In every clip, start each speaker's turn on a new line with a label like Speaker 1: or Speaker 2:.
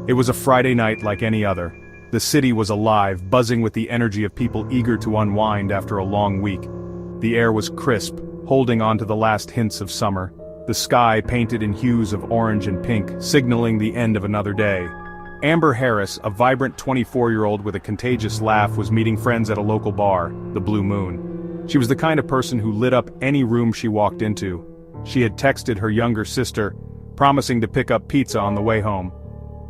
Speaker 1: It was a Friday night like any other. The city was alive, buzzing with the energy of people eager to unwind after a long week. The air was crisp, holding on to the last hints of summer. The sky painted in hues of orange and pink, signaling the end of another day. Amber Harris, a vibrant 24-year-old with a contagious laugh, was meeting friends at a local bar, the Blue Moon. She was the kind of person who lit up any room she walked into. She had texted her younger sister, promising to pick up pizza on the way home.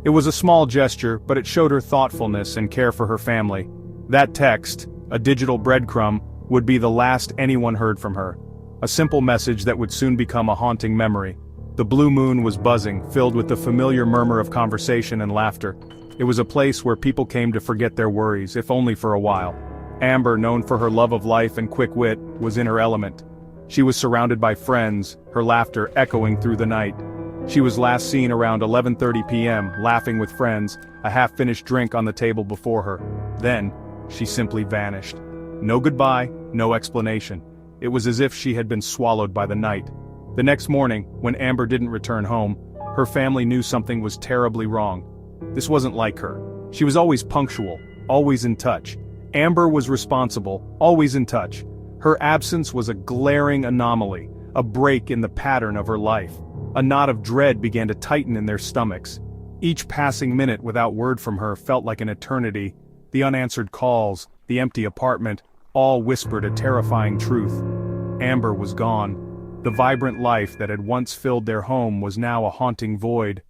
Speaker 1: It was a small gesture, but it showed her thoughtfulness and care for her family. That text, a digital breadcrumb, would be the last anyone heard from her. A simple message that would soon become a haunting memory. The Blue Moon was buzzing, filled with the familiar murmur of conversation and laughter. It was a place where people came to forget their worries, if only for a while. Amber, known for her love of life and quick wit, was in her element. She was surrounded by friends, her laughter echoing through the night. She was last seen around 11:30 p.m., laughing with friends, a half-finished drink on the table before her. Then, she simply vanished. No goodbye, no explanation. It was as if she had been swallowed by the night. The next morning, when Amber didn't return home, her family knew something was terribly wrong. This wasn't like her. She was always punctual, always in touch. Amber was responsible, always in touch. Her absence was a glaring anomaly, a break in the pattern of her life. A knot of dread began to tighten in their stomachs. Each passing minute without word from her felt like an eternity. The unanswered calls, the empty apartment, all whispered a terrifying truth. Amber was gone. The vibrant life that had once filled their home was now a haunting void.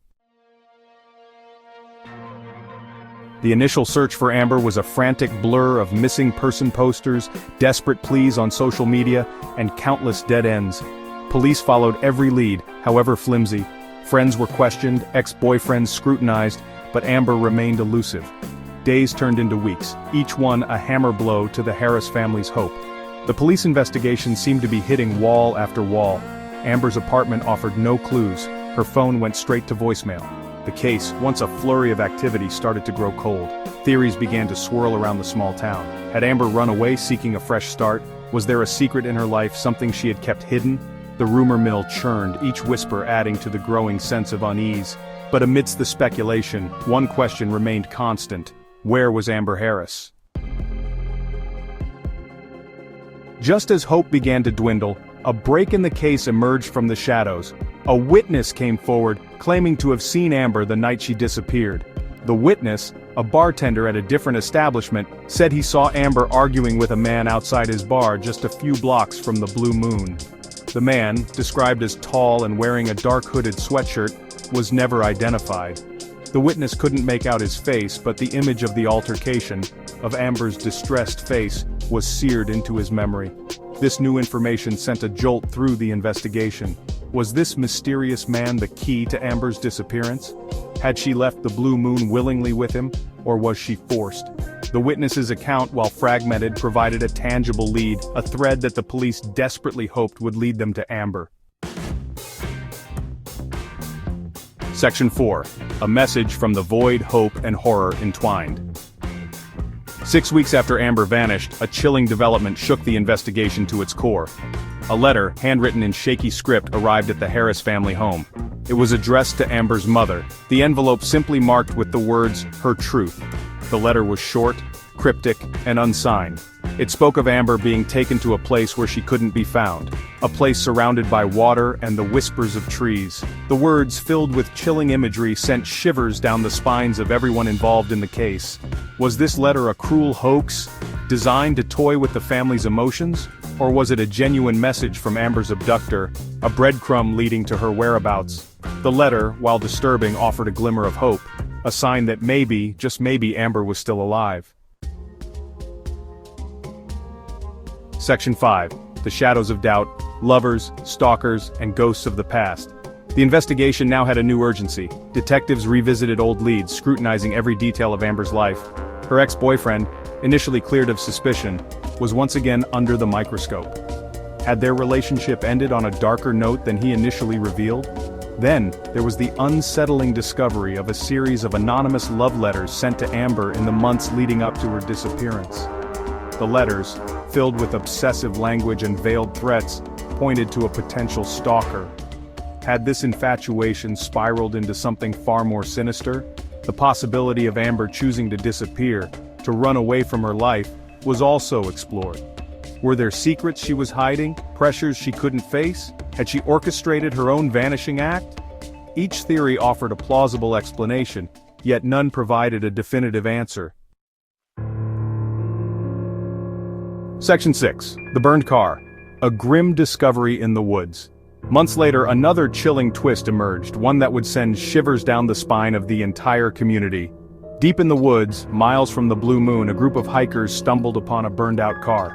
Speaker 1: The initial search for Amber was a frantic blur of missing person posters, desperate pleas on social media, and countless dead ends. Police followed every lead, however flimsy. Friends were questioned, ex-boyfriends scrutinized, but Amber remained elusive. Days turned into weeks, each one a hammer blow to the Harris family's hope. The police investigation seemed to be hitting wall after wall. Amber's apartment offered no clues. Her phone went straight to voicemail. The case, once a flurry of activity, started to grow cold. Theories began to swirl around the small town. Had Amber run away seeking a fresh start? Was there a secret in her life, something she had kept hidden? The rumor mill churned, each whisper adding to the growing sense of unease. But amidst the speculation, one question remained constant. Where was Amber Harris? Just as hope began to dwindle, a break in the case emerged from the shadows. A witness came forward, claiming to have seen Amber the night she disappeared. The witness, a bartender at a different establishment, said he saw Amber arguing with a man outside his bar just a few blocks from the Blue Moon. The man, described as tall and wearing a dark hooded sweatshirt, was never identified. The witness couldn't make out his face, but the image of the altercation, of Amber's distressed face, was seared into his memory. This new information sent a jolt through the investigation. Was this mysterious man the key to Amber's disappearance? Had she left the Blue Moon willingly with him, or was she forced? The witness's account, while fragmented, provided a tangible lead, a thread that the police desperately hoped would lead them to Amber. Section 4. A message from the void, hope, and horror entwined. 6 weeks after Amber vanished, a chilling development shook the investigation to its core. A letter, handwritten in shaky script, arrived at the Harris family home. It was addressed to Amber's mother, the envelope simply marked with the words, "Her truth." The letter was short, cryptic, and unsigned. It spoke of Amber being taken to a place where she couldn't be found, a place surrounded by water and the whispers of trees. The words, filled with chilling imagery, sent shivers down the spines of everyone involved in the case. Was this letter a cruel hoax, designed to toy with the family's emotions? Or was it a genuine message from Amber's abductor, a breadcrumb leading to her whereabouts? The letter, while disturbing, offered a glimmer of hope, a sign that maybe, just maybe, Amber was still alive. Section 5. The Shadows of Doubt, Lovers, Stalkers, and Ghosts of the Past. The investigation now had a new urgency. Detectives revisited old leads, scrutinizing every detail of Amber's life. Her ex-boyfriend, initially cleared of suspicion, was once again under the microscope. Had their relationship ended on a darker note than he initially revealed? Then, there was the unsettling discovery of a series of anonymous love letters sent to Amber in the months leading up to her disappearance. The letters, filled with obsessive language and veiled threats, pointed to a potential stalker. Had this infatuation spiraled into something far more sinister? The possibility of Amber choosing to disappear, to run away from her life, was also explored. Were there secrets she was hiding, pressures she couldn't face? Had she orchestrated her own vanishing act? Each theory offered a plausible explanation, yet none provided a definitive answer. Section 6. The Burned Car. A grim discovery in the woods. Months later, another chilling twist emerged, one that would send shivers down the spine of the entire community. Deep in the woods, miles from the Blue Moon, a group of hikers stumbled upon a burned-out car.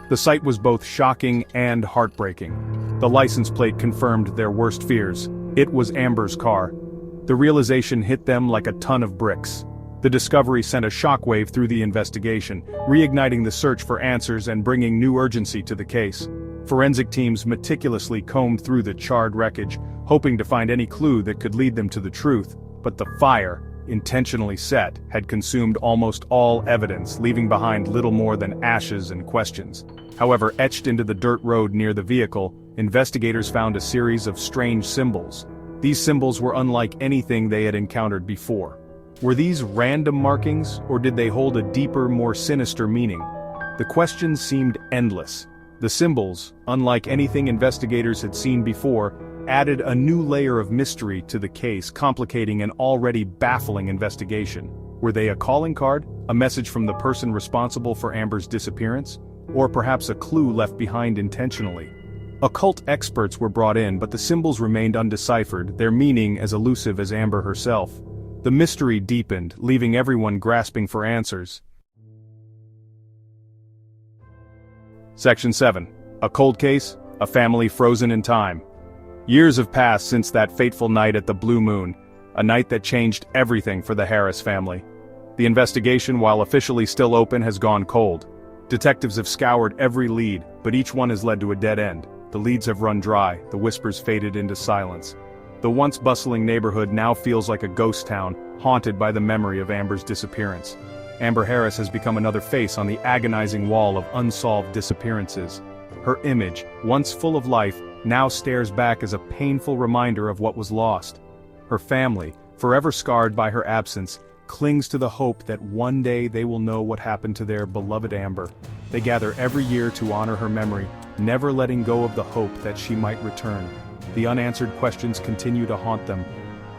Speaker 1: The sight was both shocking and heartbreaking. The license plate confirmed their worst fears. It was Amber's car. The realization hit them like a ton of bricks. The discovery sent a shockwave through the investigation, reigniting the search for answers and bringing new urgency to the case. Forensic teams meticulously combed through the charred wreckage, hoping to find any clue that could lead them to the truth, but the fire, intentionally set, had consumed almost all evidence, leaving behind little more than ashes and questions. However, etched into the dirt road near the vehicle, investigators found a series of strange symbols. These symbols were unlike anything they had encountered before. Were these random markings, or did they hold a deeper, more sinister meaning? The questions seemed endless. The symbols, unlike anything investigators had seen before, added a new layer of mystery to the case, complicating an already baffling investigation. Were they a calling card, a message from the person responsible for Amber's disappearance, or perhaps a clue left behind intentionally? Occult experts were brought in, but the symbols remained undeciphered, their meaning as elusive as Amber herself. The mystery deepened, leaving everyone grasping for answers. Section 7. A cold case, a family frozen in time. Years have passed since that fateful night at the Blue Moon, a night that changed everything for the Harris family. The investigation, while officially still open, has gone cold. Detectives have scoured every lead, but each one has led to a dead end. The leads have run dry, the whispers faded into silence. The once bustling neighborhood now feels like a ghost town, haunted by the memory of Amber's disappearance. Amber Harris has become another face on the agonizing wall of unsolved disappearances. Her image, once full of life, now stares back as a painful reminder of what was lost. Her family, forever scarred by her absence, clings to the hope that one day they will know what happened to their beloved Amber. They gather every year to honor her memory, never letting go of the hope that she might return. The unanswered questions continue to haunt them.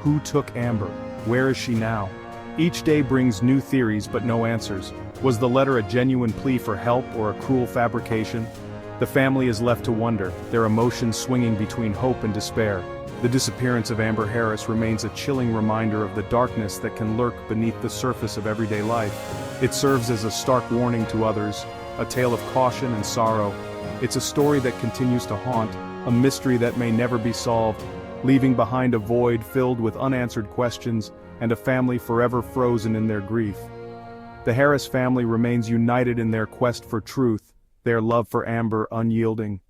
Speaker 1: Who took Amber? Where is she now? Each day brings new theories but no answers. Was the letter a genuine plea for help or a cruel fabrication? The family is left to wonder, their emotions swinging between hope and despair. The disappearance of Amber Harris remains a chilling reminder of the darkness that can lurk beneath the surface of everyday life. It serves as a stark warning to others, a tale of caution and sorrow. It's a story that continues to haunt, a mystery that may never be solved, leaving behind a void filled with unanswered questions and a family forever frozen in their grief. The Harris family remains united in their quest for truth, their love for Amber unyielding.